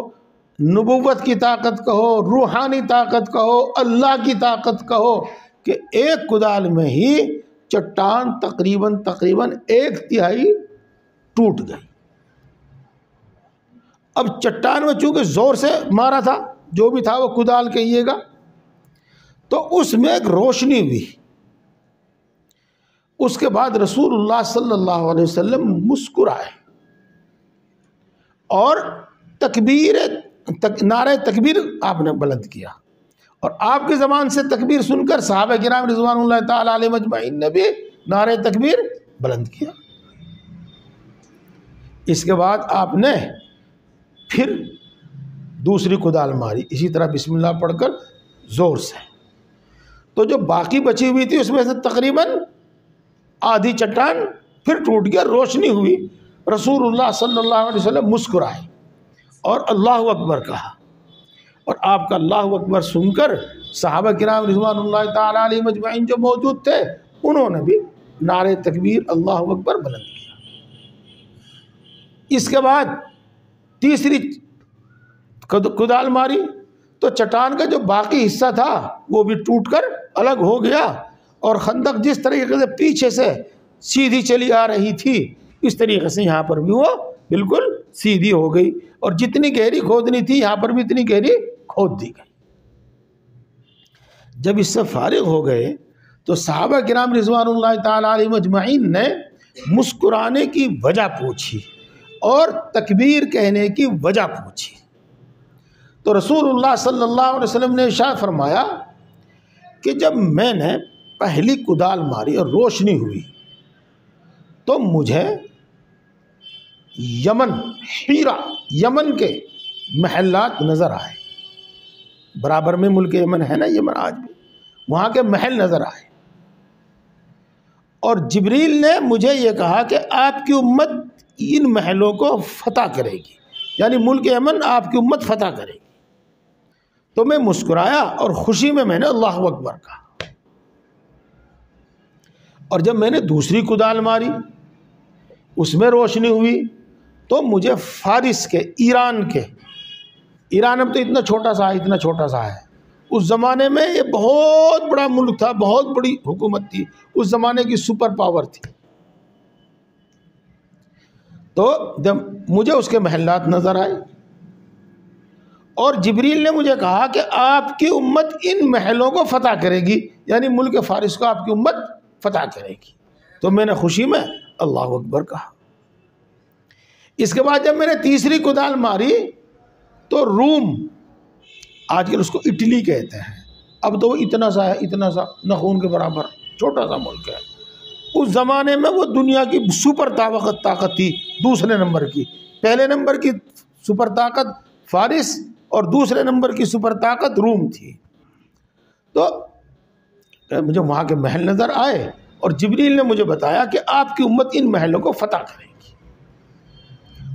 نبوت کی طاقت کہو، روحانی طاقت کہو، اللہ کی طاقت کہو، کہ ایک کدال میں ہی چٹان تقریباً 1/3 ٹوٹ گئی۔ اب چٹان میں چونکہ زور سے مارا تھا، جو بھی تھا وہ کدال کہیے گا، تو اس میں ایک روشنی ہوئی۔ اس کے بعد رسول اللہ صلی اللہ علیہ وسلم مسکرائے اور نعرہ تکبیر آپ نے بلند کیا، اور آپ کی زبان سے تکبیر سن کر صحابہ کرام رضوان اللہ تعالی علیہ مجمعین نے بھی نعرہ تکبیر بلند کیا۔ اس کے بعد آپ نے پھر دوسری کدال ماری، اسی طرح بسم اللہ پڑھ کر زور سے، تو جو باقی بچی ہوئی تھی اس میں سے تقریباً آدھی چٹان پھر ٹوٹ گیا، روشنی ہوئی۔ رسول اللہ صلی اللہ علیہ وسلم مسکرائے اور اللہ اکبر کہا، اور آپ کا اللہ اکبر سن کر صحابہ کرام رضوان اللہ تعالی علیہ مجمعین جو موجود تھے انہوں نے بھی نعرہ تکبیر اللہ اکبر بلند کیا۔ اس کے بعد تیسری کدال ماری تو چٹان کا جو باقی حصہ تھا وہ بھی ٹوٹ کر الگ ہو گیا، اور خندق جس طریقے سے پیچھے سے سیدھی چلی آ رہی تھی اس طریقے سے یہاں پر بھی وہ بالکل سیدھی ہو گئی، اور جتنی گہری کھودنی تھی یہاں پر بھی اتنی گہری کھود دی گئی۔ جب اس سے فارغ ہو گئے تو صحابہ کرام رضوان اللہ تعالی علیہ مجمعین نے مسکرانے کی وجہ پوچھی اور تکبیر کہنے کی وجہ پوچھی، تو رسول اللہ صلی اللہ علیہ وسلم نے ارشاد فرمایا کہ جب میں نے پہلی کدال ماری اور روشنی ہوئی تو مجھے ہیرا یمن کے محلات نظر آئے، برابر میں ملک یمن ہے نا، یمن آج بھی، وہاں کے محل نظر آئے، اور جبریل نے مجھے یہ کہا کہ آپ کی امت ان محلوں کو فتح کرے گی، یعنی ملک یمن آپ کی امت فتح کرے گی۔ تو میں مسکرایا اور خوشی میں نے اللہ اکبر کہا، اور جب میں نے دوسری کدال ماری اس میں روشنی ہوئی تو مجھے فارس کے، ایران اب تو اتنا چھوٹا سا ہے، اس زمانے میں یہ بہت بڑا ملک تھا، بہت بڑی حکومت تھی، اس زمانے کی سپر پاور تھی۔ تو جب مجھے اس کے محلات نظر آئے اور جبریل نے مجھے کہا کہ آپ کی امت ان محلوں کو فتح کرے گی، یعنی ملک فارس کو آپ کی امت فتح کرے گی، تو میں نے خوشی میں اللہ اکبر کہا۔ اس کے بعد جب میں نے تیسری کدال ماری تو روم آج کل اس کو اٹلی کہتے ہیں، اب تو وہ اتنا سا ہے، اتنا سا نخون کے برابر چھوٹا سا ملک ہے۔ اس زمانے میں وہ دنیا کی سپر طاقت تھی، دوسرے نمبر کی۔ پہلے نمبر کی سپر طاقت فارس اور دوسرے نمبر کی سپر طاقت روم تھی۔ تو مجھے وہاں کے محل نظر آئے اور جبریل نے مجھے بتایا کہ آپ کی امت ان محلوں کو فتح کرے گی،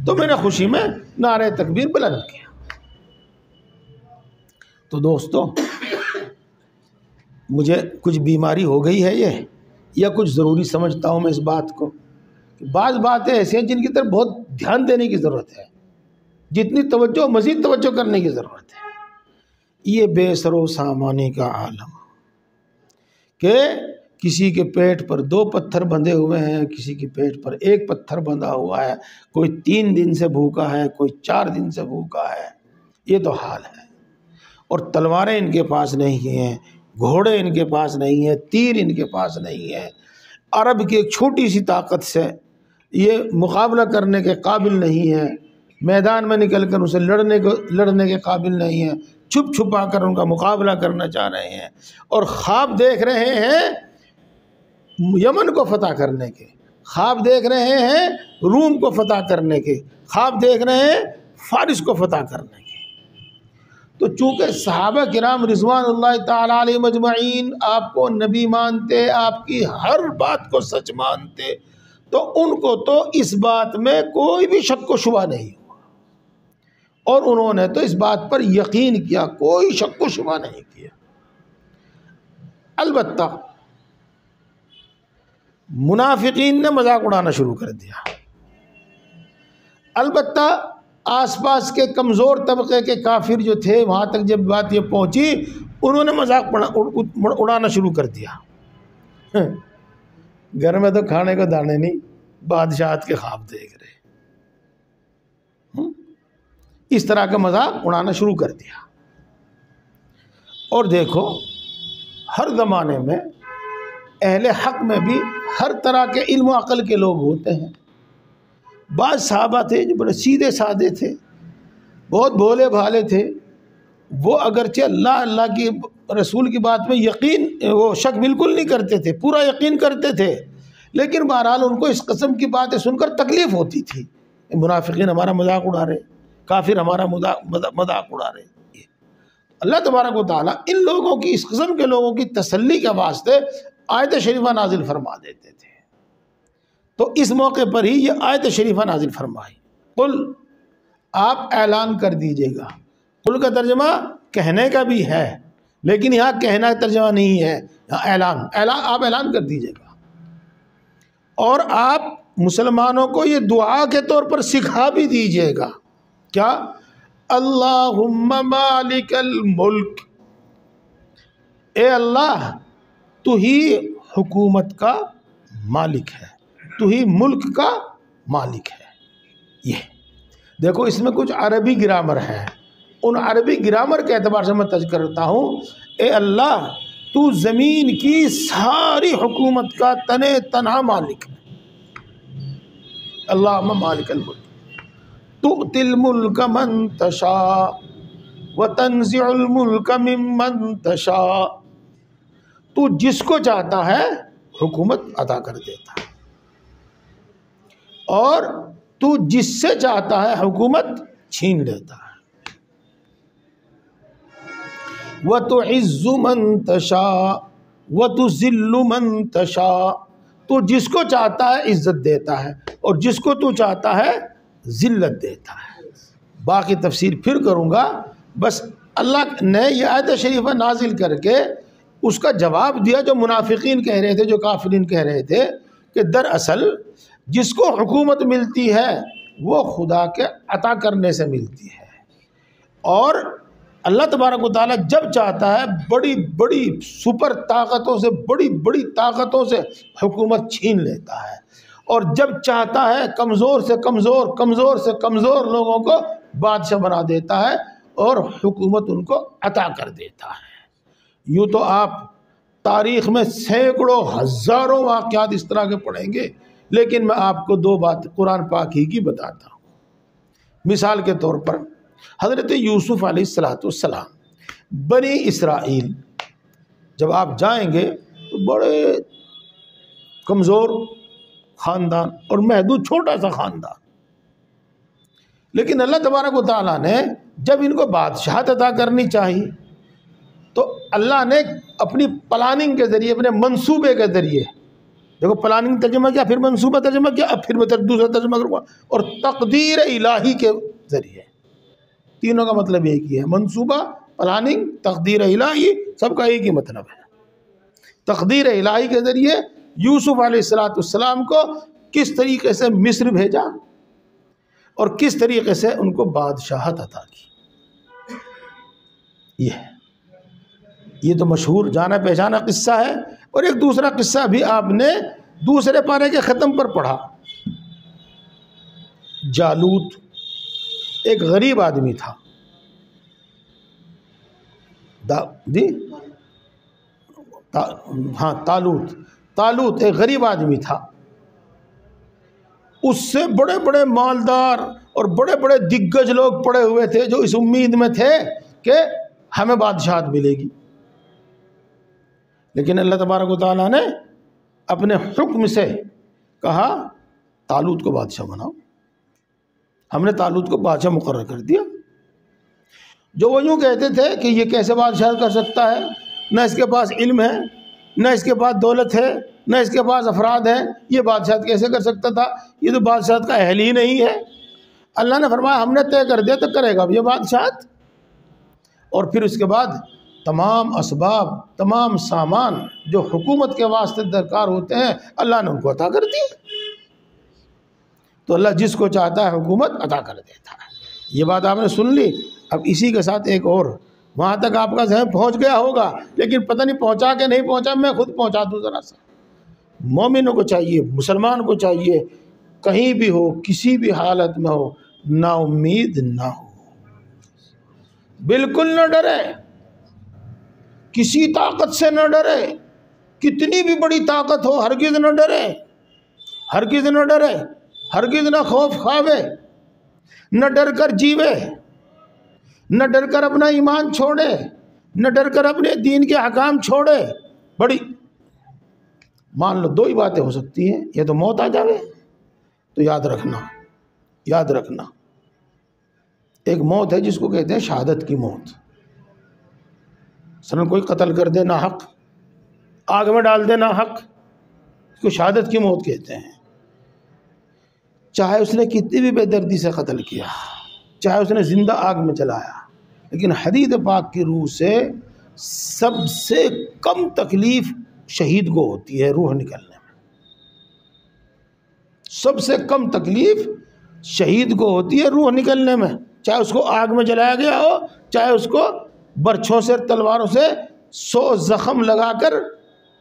تو میں نے خوشی میں نعرہ تکبیر بلند کیا۔ تو دوستو، مجھے کچھ بیماری ہو گئی ہے یہ، یا کچھ ضروری سمجھتا ہوں میں اس بات کو کہ بعض باتیں ایسی ہیں جن کی طرف بہت دھیان دینے کی ضرورت ہے، جتنی توجہ مزید توجہ کرنے کی ضرورت ہے۔ یہ بے سر و سامانی کا عالم کہ کسی کے پیٹ پر 2 پتھر بندھے ہوئے ہیں، کسی کے پیٹ پر 1 پتھر بندھا ہوا ہے، کوئی 3 دن سے بھوکا ہے، کوئی 4 دن سے بھوکا ہے۔ یہ تو حال ہے۔ اور تلواریں ان کے پاس نہیں ہیں، گھوڑے ان کے پاس نہیں ہیں، تیر ان کے پاس نہیں ہے، عرب کی ایک چھوٹی سی طاقت سے یہ مقابلہ کرنے کے قابل نہیں ہے، میدان میں نکل کر اسے لڑنے کے قابل نہیں ہے، چھپ چھپا کر ان کا مقابلہ کرنا چاہ رہے ہیں، اور خواب دیکھ رہے ہیں یمن کو فتح کرنے کے، خواب دیکھ رہے ہیں روم کو فتح کرنے کے، خواب دیکھ رہے ہیں فارس کو فتح کرنے کے۔ تو چونکہ صحابہ کرام رضوان اللہ تعالیٰ علیہ مجمعین آپ کو نبی مانتے، آپ کی ہر بات کو سچ مانتے، تو ان کو تو اس بات میں کوئی بھی شک و شبہ نہیں ہوا، اور انہوں نے تو اس بات پر یقین کیا، کوئی شک و شبہ نہیں کیا۔ البتہ منافقین نے مذاق اڑانا شروع کر دیا، البتہ آس پاس کے کمزور طبقے کے کافر جو تھے، وہاں تک جب بات یہ پہنچی انہوں نے مذاق اڑانا شروع کر دیا۔ گھر میں تو کھانے کو دانے نہیں، بادشاہت کے خواب دیکھ رہے، اس طرح کا مذاق اڑانا شروع کر دیا۔ اور دیکھو، ہر زمانے میں اہل حق میں بھی ہر طرح کے علم و عقل کے لوگ ہوتے ہیں۔ بعض صحابہ تھے جو بڑے سیدھے سادے تھے، بہت بھولے بھالے تھے، وہ اگرچہ اللہ کی رسول کی بات میں یقین وہ شک بالکل نہیں کرتے تھے، پورا یقین کرتے تھے، لیکن بہرحال ان کو اس قسم کی باتیں سن کر تکلیف ہوتی تھی، منافقین ہمارا مذاق اڑا رہے، کافر ہمارا مذاق اڑا رہے۔ اللہ تبارک و تعالیٰ ان لوگوں کی، اس قسم کے لوگوں کی تسلی کے واسطے آیت شریفہ نازل فرما دیتے تھے۔ تو اس موقع پر ہی یہ آیت شریفہ نازل فرمائی، قل، آپ اعلان کر دیجئے گا۔ قل کا ترجمہ کہنے کا بھی ہے، لیکن یہاں کہنا ترجمہ نہیں ہے، یہاں اعلان، آپ اعلان کر دیجئے گا، اور آپ مسلمانوں کو یہ دعا کے طور پر سکھا بھی دیجئے گا۔ کیا؟ اللہم مالک الملک، اے اللہ تو ہی حکومت کا مالک ہے، تو ہی ملک کا مالک ہے۔ یہ دیکھو، اس میں کچھ عربی گرامر ہے، ان عربی گرامر کے اعتبار سے میں تذکر کرتا ہوں۔ اے اللہ تو زمین کی ساری حکومت کا تنہا مالک ہے۔ اللہم مالک الملک تؤتی الملک من تشاء وتنزع الملک ممن تشاء، تو جس کو چاہتا ہے حکومت عطا کر دیتا ہے، اور تو جس سے چاہتا ہے حکومت چھین لیتا ہے۔ وَتُعِزُّ مَن تَشَاءُ وَتُذِلُّ مَن تَشَاءُ، تو جس کو چاہتا ہے عزت دیتا ہے، اور جس کو تو چاہتا ہے ذلت دیتا ہے۔ باقی تفسیر پھر کروں گا، بس اللہ نے یہ آیت شریفہ نازل کر کے اس کا جواب دیا جو منافقین کہہ رہے تھے، جو کافرین کہہ رہے تھے کہ دراصل جس کو حکومت ملتی ہے وہ خدا کے عطا کرنے سے ملتی ہے، اور اللہ تبارک و تعالیٰ جب چاہتا ہے بڑی بڑی سپر طاقتوں سے، بڑی بڑی طاقتوں سے حکومت چھین لیتا ہے، اور جب چاہتا ہے کمزور سے کمزور، کمزور سے کمزور لوگوں کو بادشاہ بنا دیتا ہے اور حکومت ان کو عطا کر دیتا ہے۔ یوں تو آپ تاریخ میں سینکڑوں ہزاروں واقعات اس طرح کے پڑھیں گے، لیکن میں آپ کو 2 بات قرآن پاک ہی کی بتاتا ہوں۔ مثال کے طور پر حضرت یوسف علیہ السلام بنی اسرائیل جب آپ جائیں گے تو بڑے کمزور خاندان اور محدود چھوٹا سا خاندان، لیکن اللہ تبارک و تعالیٰ نے جب ان کو بادشاہت عطا کرنی چاہی تو اللہ نے اپنی پلاننگ کے ذریعے، اپنے منصوبے کے ذریعے، دیکھو پلاننگ ترجمہ کیا، پھر منصوبہ ترجمہ کیا، اب پھر میں دوسرا ترجمہ کروں گا، اور تقدیر الہی کے ذریعے، تینوں کا مطلب ایک ہی ہے، منصوبہ، پلاننگ، تقدیر الہی، سب کا ایک ہی مطلب ہے۔ تقدیر الہی کے ذریعے یوسف علیہ السلام کو کس طریقے سے مصر بھیجا اور کس طریقے سے ان کو بادشاہت عطا کی، یہ تو مشہور جانا پہچانا قصہ ہے۔ اور ایک دوسرا قصہ بھی آپ نے دوسرے پارے کے ختم پر پڑھا، جالوت ایک غریب آدمی تھا، طالوت ایک غریب آدمی تھا، اس سے بڑے بڑے مالدار اور بڑے بڑے دگج لوگ پڑے ہوئے تھے جو اس امید میں تھے کہ ہمیں بادشاہت ملے گی، لیکن اللہ تبارک و تعالیٰ نے اپنے حکم سے کہا طالوت کو بادشاہ بناؤ۔ ہم نے طالوت کو بادشاہ مقرر کر دیا۔ جو وہ یوں کہتے تھے کہ یہ کیسے بادشاہ کر سکتا ہے، نہ اس کے پاس علم ہے، نہ اس کے پاس دولت ہے، نہ اس کے پاس افراد ہیں، یہ بادشاہت کیسے کر سکتا تھا، یہ تو بادشاہت کا اہل ہی نہیں ہے۔ اللہ نے فرمایا ہم نے طے کر دیا تو کرے گا یہ بادشاہت، اور پھر اس کے بعد تمام اسباب، تمام سامان جو حکومت کے واسطے درکار ہوتے ہیں اللہ نے ان کو عطا کر دیا۔ تو اللہ جس کو چاہتا ہے حکومت عطا کر دیتا ہے۔ یہ بات آپ نے سن لی۔ اب اسی کے ساتھ ایک اور، وہاں تک آپ کا ذہن پہنچ گیا ہوگا، لیکن پتہ نہیں پہنچا کہ نہیں پہنچا، میں خود پہنچا دوں ذرا سا۔ مومنوں کو چاہیے، مسلمان کو چاہیے، کہیں بھی ہو، کسی بھی حالت میں ہو، نا امید نہ ہو، بالکل نہ ڈرے، کسی طاقت سے نہ ڈرے، کتنی بھی بڑی طاقت ہو ہرگز نہ ڈرے، ہرگز نہ ڈرے، ہرگز نہ خوف کھاوے، نہ ڈر کر جیوے، نہ ڈر کر اپنا ایمان چھوڑے، نہ ڈر کر اپنے دین کے احکام چھوڑے۔ بڑی مان لو دو ہی باتیں ہو سکتی ہیں، یا تو موت آ جاوے، تو یاد رکھنا ایک موت ہے جس کو کہتے ہیں شہادت کی موت، مثلا کوئی قتل کر دے ناحق، آگ میں ڈال دے ناحق، اس کو شہادت کی موت کہتے ہیں، چاہے اس نے کتنی بھی بے دردی سے قتل کیا، چاہے اس نے زندہ آگ میں جلایا، لیکن حدیث پاک کی روح سے سب سے کم تکلیف شہید کو ہوتی ہے روح نکلنے میں، سب سے کم تکلیف شہید کو ہوتی ہے روح نکلنے میں، چاہے اس کو آگ میں جلایا گیا ہو، چاہے اس کو برچھوں سے، تلواروں سے 100 زخم لگا کر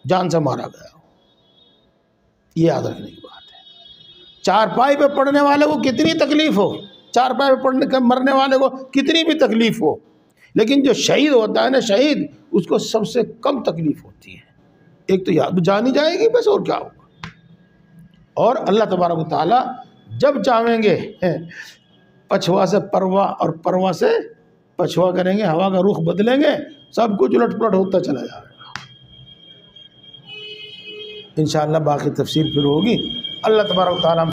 جان سے مارا گیا ہو۔ یہ یاد رکھنے کی بات ہے۔ چارپائی پہ پڑنے والے کو کتنی تکلیف ہو، چارپائی پہ مرنے والے کو کتنی بھی تکلیف ہو، لیکن جو شہید ہوتا ہے نا، شہید، اس کو سب سے کم تکلیف ہوتی ہے۔ ایک تو یاد جانی جائے گی بس، اور کیا ہوگا۔ اور اللہ تبارک و تعالیٰ جب چاہیں گے پچھوا سے پروا اور پروا سے پچھوا کریں گے، ہوا کا رخ بدلیں گے، سب کچھ الٹ پلٹ ہوتا چلا جائے گا۔ انشاءاللہ باقی تفسیر پھر ہوگی۔ اللہ تبارک و تعالیٰ